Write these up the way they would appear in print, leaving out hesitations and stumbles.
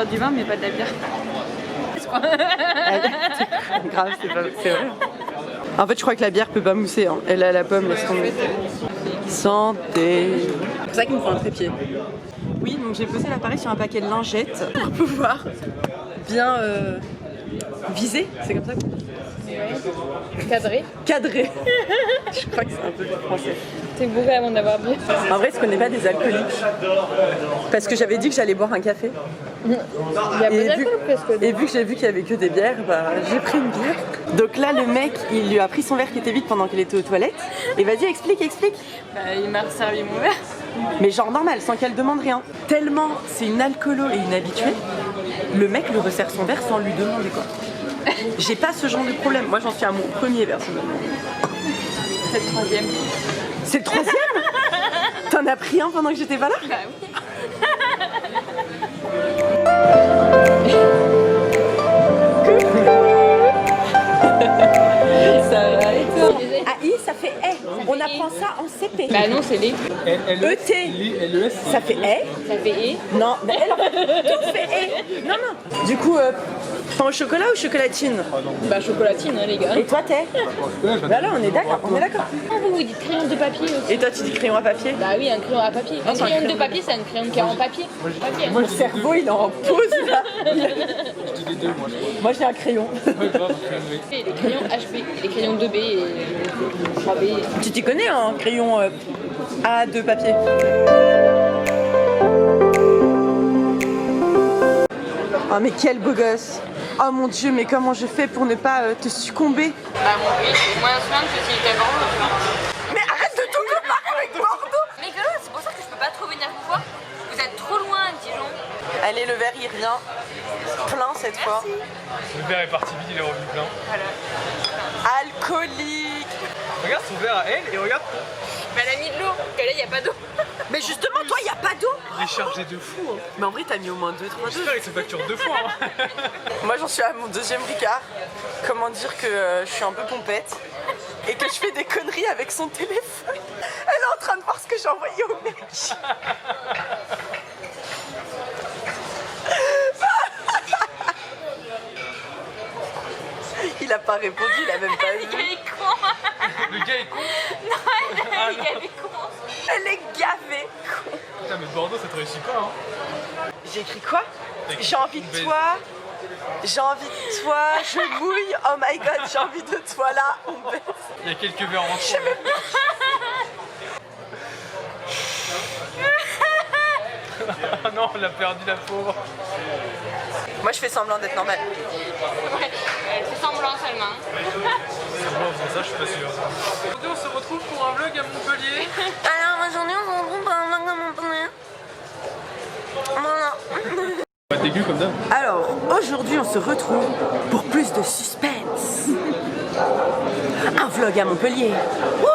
boire du vin mais pas de la bière. Grave, c'est vrai. En fait, je crois que la bière peut pas mousser. Hein. Elle a la pomme, laisse tomber. Santé. C'est pour ça qu'il me faut un trépied. Oui, donc j'ai posé l'appareil sur un paquet de lingettes pour pouvoir bien viser. C'est comme ça qu'on dit. Cadré. Cadré. Je crois que c'est un peu plus français. T'es bourré avant d'avoir bu. En vrai, est-ce qu'on n'est pas des alcooliques? Parce que j'avais dit que j'allais boire un café. Il y a pas d'alcool presque. Et vu que j'ai vu qu'il y avait que des bières, bah, j'ai pris une bière. Donc là, le mec, il lui a pris son verre qui était vide pendant qu'elle était aux toilettes. Et vas-y, explique. Bah, il m'a resservi mon verre. Mais genre normal, sans qu'elle demande rien. Tellement c'est une alcoolo et une habituée, le mec lui resserre son verre sans lui demander quoi. J'ai pas ce genre de problème. Moi, j'en suis à mon premier personnellement. C'est le troisième. C'est le troisième? T'en as pris un pendant que j'étais pas là? Bah oui. Ça va et toi? AI, ça fait E. On apprend ça en CP. Bah non, c'est les. ET. Ça fait E. Ça fait et. Non, mais elle, tout fait E. Non. Du coup, pain au chocolat ou chocolatine? Bah chocolatine, hein, les gars. Et toi, t'es? Bah là, on est d'accord. Vous dites crayon de papier aussi. Et toi, tu dis crayon à papier? Bah oui, un crayon à papier. Un crayon de papier, c'est un crayon qui est en papier. Mon cerveau, il est en pause là. Je dis les deux, moi. Moi, j'ai un crayon. Ouais, grave, Et les crayons HP, les crayons 2B et 3B. Tu t'y connais en crayon A2 papier? Oh mais quel beau gosse! Oh mon dieu, mais comment je fais pour ne pas te succomber? Bah mon oui, c'est moins simple que s'il était Bordeaux, tu vois. Mais arrête de tout comparer avec Bordeaux! Mais que c'est pour ça que je peux pas trop venir vous voir. Vous êtes trop loin, Dijon. Allez, le verre il revient plein cette fois. Le verre est parti vite, il est revenu plein. Voilà. Alcoolique! Regarde son verre à elle et regarde. Bah elle a mis de l'eau, parce que là il n'y a pas d'eau. Mais justement, toi, y a pas d'eau! Il est chargé de fou. Hein. Mais en vrai, t'as mis au moins 2-3 doses. J'espère qu'il se facture 2 fois. Hein. Moi, j'en suis à mon deuxième Ricard. Comment dire que je suis un peu pompette et que je fais des conneries avec son téléphone. Elle est en train de voir ce que j'ai envoyé au mec. Il a pas répondu, il a même pas Le gars vu. est con. Le gars est con. Non, le gars est con. Elle est gavée. Putain, mais Bordeaux, ça te réussit pas. Hein. J'ai écrit quoi? J'ai envie de toi. J'ai envie de toi. Je mouille. Oh my god, j'ai envie de toi là. On baisse. Il y a quelques verres en trop. Ah non, elle a perdu la pauvre. Moi, je fais semblant d'être normale. Ouais, elle fait semblant seulement. C'est bon, sans ça, je suis pas sûr. Aujourd'hui, on se retrouve pour un vlog à Montpellier. Alors aujourd'hui, on se retrouve pour un vlog à Montpellier. Voilà. Pas dégueu comme d'hab. Alors, aujourd'hui, on se retrouve pour plus de suspense. Un vlog à Montpellier. Wouh!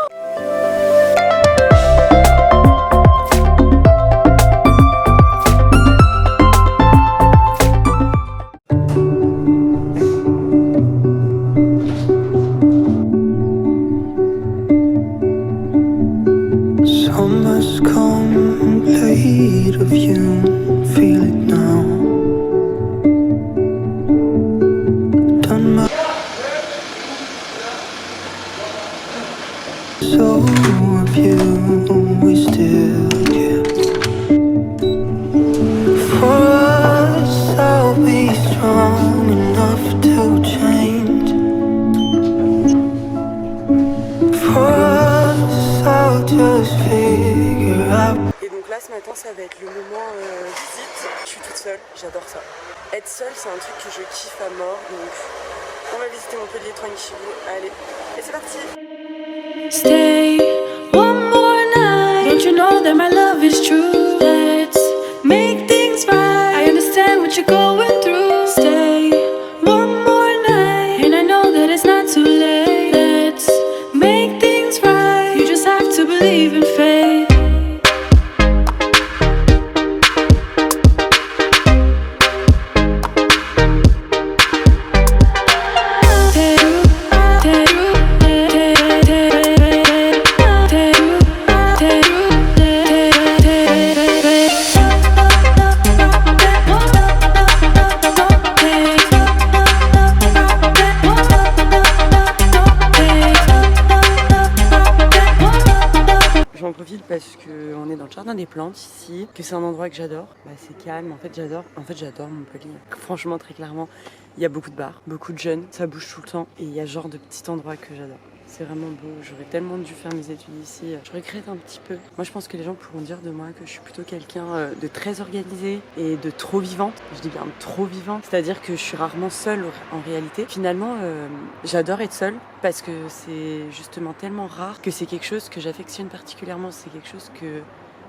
Summer's complete of you, feel it now. Done my so of you, we still care. For us, I'll be strong enough to change. For us, I'll just figure out. Et donc là, ce matin, ça va être le moment visite. Je suis toute seule, j'adore ça. Être seule, c'est un truc que je kiffe à mort. Donc, on va visiter Montpellier tranquillou. Allez, et c'est parti! Stay one more night. Don't you know that my love is true? Let's make things right. I understand what you're going through. Stay one more night, and I know that it's not too late. Let's make things right. You just have to believe in fate. Villeproville parce qu'on est dans le jardin des plantes ici, que c'est un endroit que j'adore. Bah, c'est calme, en fait j'adore Montpellier. Franchement, très clairement, il y a beaucoup de bars, beaucoup de jeunes, ça bouge tout le temps et il y a ce genre de petits endroits que j'adore. C'est vraiment beau, j'aurais tellement dû faire mes études ici, je regrette un petit peu. Moi je pense que les gens pourront dire de moi que je suis plutôt quelqu'un de très organisé et de trop vivante. Je dis bien trop vivante, c'est-à-dire que je suis rarement seule en réalité. Finalement, j'adore être seule parce que c'est justement tellement rare que c'est quelque chose que j'affectionne particulièrement, c'est quelque chose que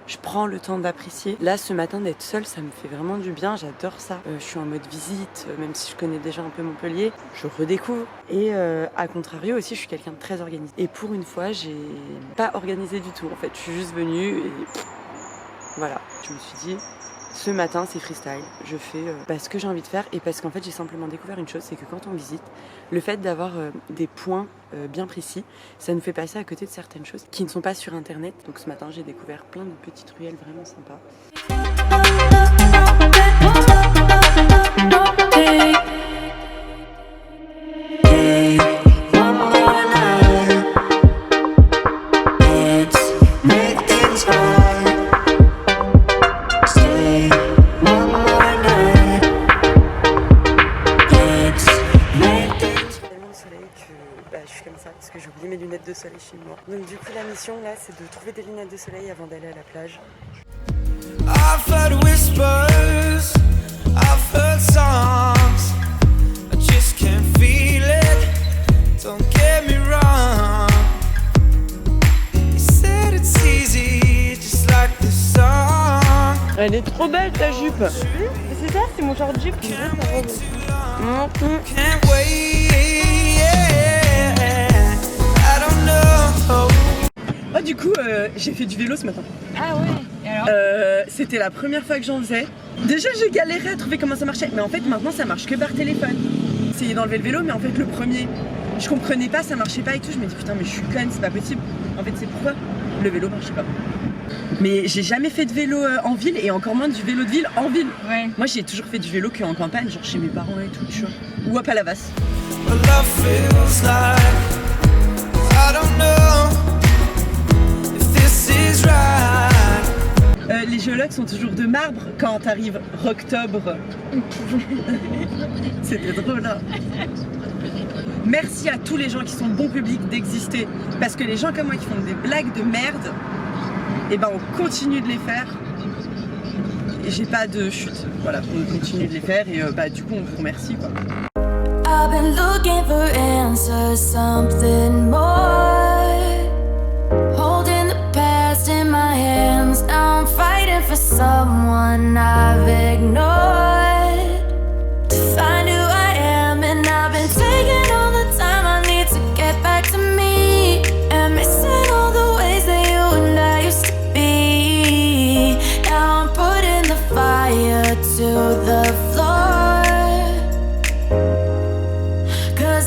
je prends le temps d'apprécier. Là, ce matin, d'être seule, ça me fait vraiment du bien. J'adore ça. Je suis en mode visite, même si je connais déjà un peu Montpellier, je redécouvre. Et à contrario aussi, je suis quelqu'un de très organisé. Et pour une fois, j'ai pas organisé du tout. En fait, je suis juste venue et voilà. Je me suis dit, ce matin, c'est freestyle. Je fais ce que j'ai envie de faire et parce qu'en fait, j'ai simplement découvert une chose, c'est que quand on visite, le fait d'avoir des points bien précis, ça nous fait passer à côté de certaines choses qui ne sont pas sur internet. Donc ce matin, j'ai découvert plein de petites ruelles vraiment sympas. Je suis comme ça parce que j'ai oublié mes lunettes de soleil chez moi. Donc du coup la mission là c'est de trouver des lunettes de soleil avant d'aller à la plage. I've heard whispers, I've heard songs, I just can't feel it, don't get me wrong. You said it's easy, just like the song. Elle est trop belle ta jupe. C'est ça, c'est mon genre de jupe. Can't wait, yeah. I don't know. Oh du coup j'ai fait du vélo ce matin. Ah ouais, et alors C'était la première fois que j'en faisais. Déjà j'ai galéré à trouver comment ça marchait, mais en fait maintenant ça marche que par téléphone. J'ai essayé d'enlever le vélo, mais en fait le premier, je comprenais pas, ça marchait pas et tout. Je me dis putain mais je suis conne, c'est pas possible. En fait c'est pourquoi le vélo marchait pas. Mais j'ai jamais fait de vélo en ville et encore moins du vélo de ville en ville. Ouais. Moi j'ai toujours fait du vélo qu'en campagne, genre chez mes parents et tout, tu vois. Ou à Palavas. What love feels like, I don't know if this is right. Les géologues sont toujours de marbre quand t'arrives octobre. C'était drôle hein. Merci à tous les gens qui sont bon public d'exister. Parce que les gens comme moi qui font des blagues de merde, et ben on continue de les faire. Et j'ai pas de chute. Voilà, on continue de les faire et du coup on vous remercie quoi. I've been looking for answers, something more. Holding the past in my hands, now I'm fighting for someone I've ignored. To find who I am, and I've been taking all the time I need to get back to me. And missing all the ways that you and I used to be. Now I'm putting the fire to the floor.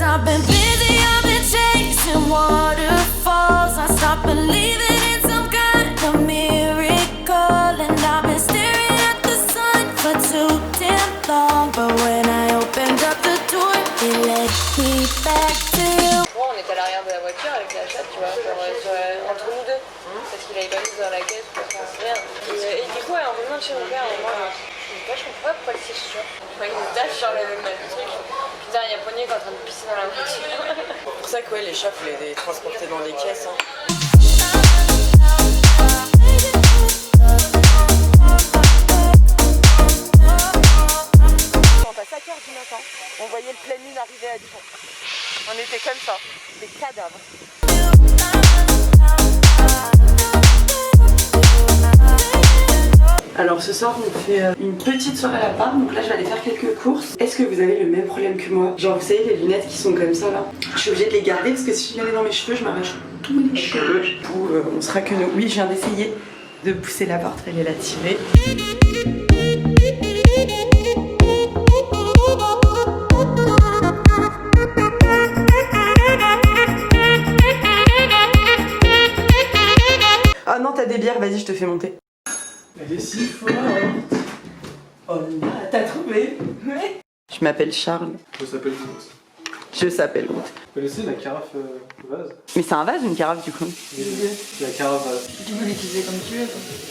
I've been busy, I've been chasing waterfalls. I stopped believing in some kind of miracle. And I've been staring at the sun for too damn long. But when I opened up the door, it led me back to you. Moi, on est à l'arrière de la voiture avec la chatte, tu vois, genre, entre nous deux. Parce qu'il avait pas mis dans la caisse pour faire rien. Et du coup, on demande chez mon père, et moi, je comprends pas pourquoi il s'est sûr. Je crois qu'il nous tâche sur le truc. Putain, il y a Pogné qui est en train de pisser dans la voiture. C'est pour ça que les chats, faut les transporter dans les caisses. Hein. Quand à 5h du matin, on voyait le pleine lune arriver à Dijon. On était comme ça, des cadavres. Alors ce soir on fait une petite soirée à part, donc là je vais aller faire quelques courses. Est-ce que vous avez le même problème que moi? Genre vous savez les lunettes qui sont comme ça là, je suis obligée de les garder parce que si je les mets dans mes cheveux je m'arrache tous les cheveux. Du coup on sera que nous. Oui je viens d'essayer de pousser la porte, elle est là tirée. Ah non t'as des bières, vas-y je te fais monter. Elle est si forte. Oh là, t'as trouvé? Ouais. Je m'appelle Charles. Ça s'appelle comment ça? Je s'appelle Groot. Vous connaissez la carafe vase? Mais c'est un vase ou une carafe du coup? La carafe vase. Tu peux l'utiliser comme tu veux.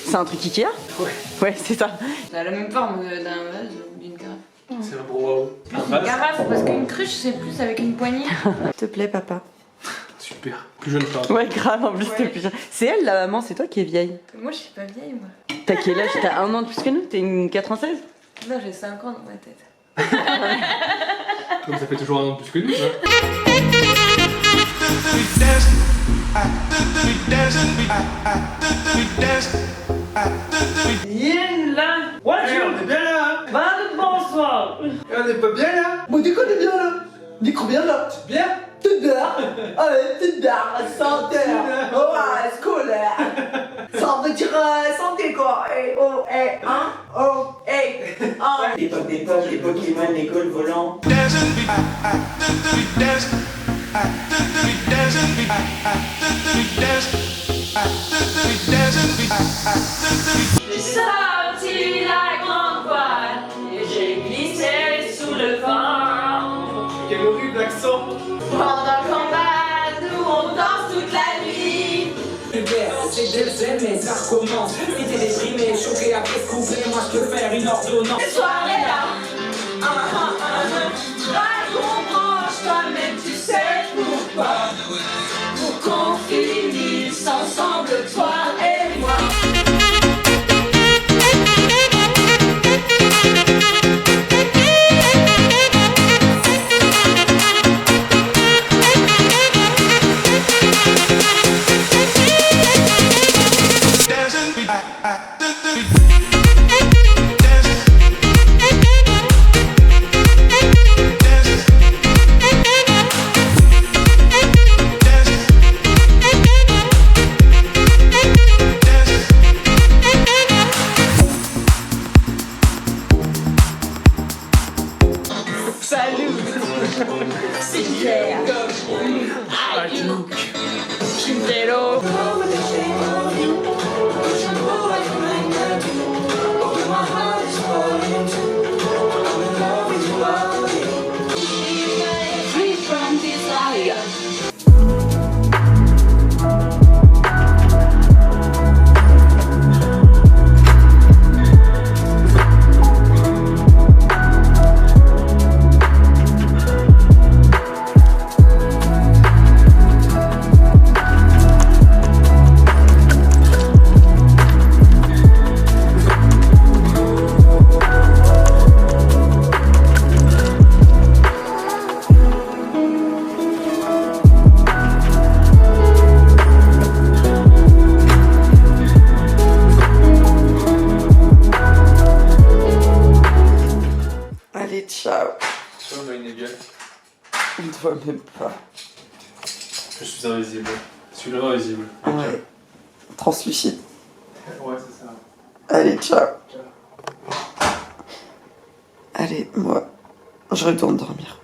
C'est un truc Ikea? Ouais. Ouais, c'est ça. Ça a la même forme d'un vase ou d'une carafe. C'est un brouhaha. Un Une vase? carafe, parce qu'une cruche, c'est plus avec une poignée. S'il te plaît, papa. Super. Plus jeune que toi. Ouais, grave, en plus, t'es Ouais. plus jeune. C'est elle, la maman, c'est toi qui es vieille. Moi, je suis pas vieille, moi. T'as quel âge? T'as 1 an de plus que nous? T'es une 96? Là, j'ai 5 ans dans ma tête. Donc ça fait toujours 1 an de plus que nous, hein. Yin là. Ouais, on est bien là. Bah, bonsoir. On est pas bien là. Bon, dis qu'on est bien là. Dis qu'on est bien là. Bien. Toute bière. Allez, toute bière. Santé. Ouais, scolaire. Ça veut dire santé quoi. Oh, l'époque des pommes, les Pokémon, les golfs volants. J'ai sorti la grande voile et j'ai glissé sous le vent. Quel horrible accent. Pendant le combat, nous on danse toute la nuit. C'est que je mais ça recommence. Si t'es déprimé, choqué après ce qu'on fait, moi je peux faire une ordonnance. Cette soirée-là, dragon branche, toi-même tu sais pourquoi. Pour qu'on finisse ensemble, toi et moi. Free from desire. Allez, ciao. Tu vois, ma gueule. On te voit même pas. Je suis invisible. Je suis l'invisible. Ouais. Translucide. Ouais, c'est ça. Allez, ciao. Allez, moi, je retourne dormir.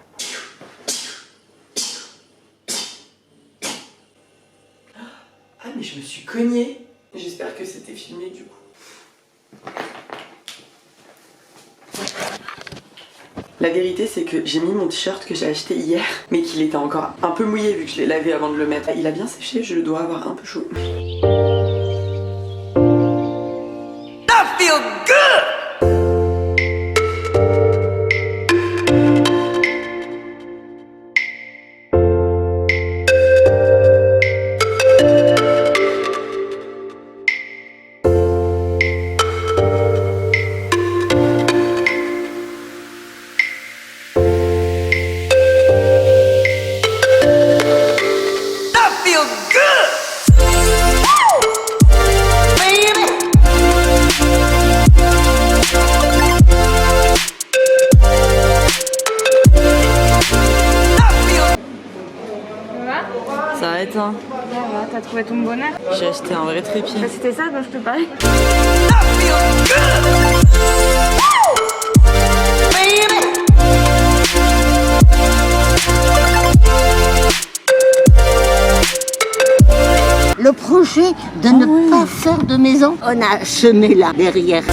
Ah, mais je me suis cognée. J'espère que c'était filmé du coup. La vérité, c'est que j'ai mis mon t-shirt que j'ai acheté hier, mais qu'il était encore un peu mouillé vu que je l'ai lavé avant de le mettre. Il a bien séché, je dois avoir un peu chaud. I feel good! Ça arrête, hein. T'as trouvé ton bonheur? J'ai acheté un vrai trépied. Bah, c'était ça dont je te parlais. Le projet de ne pas faire de maison, on a semé là derrière.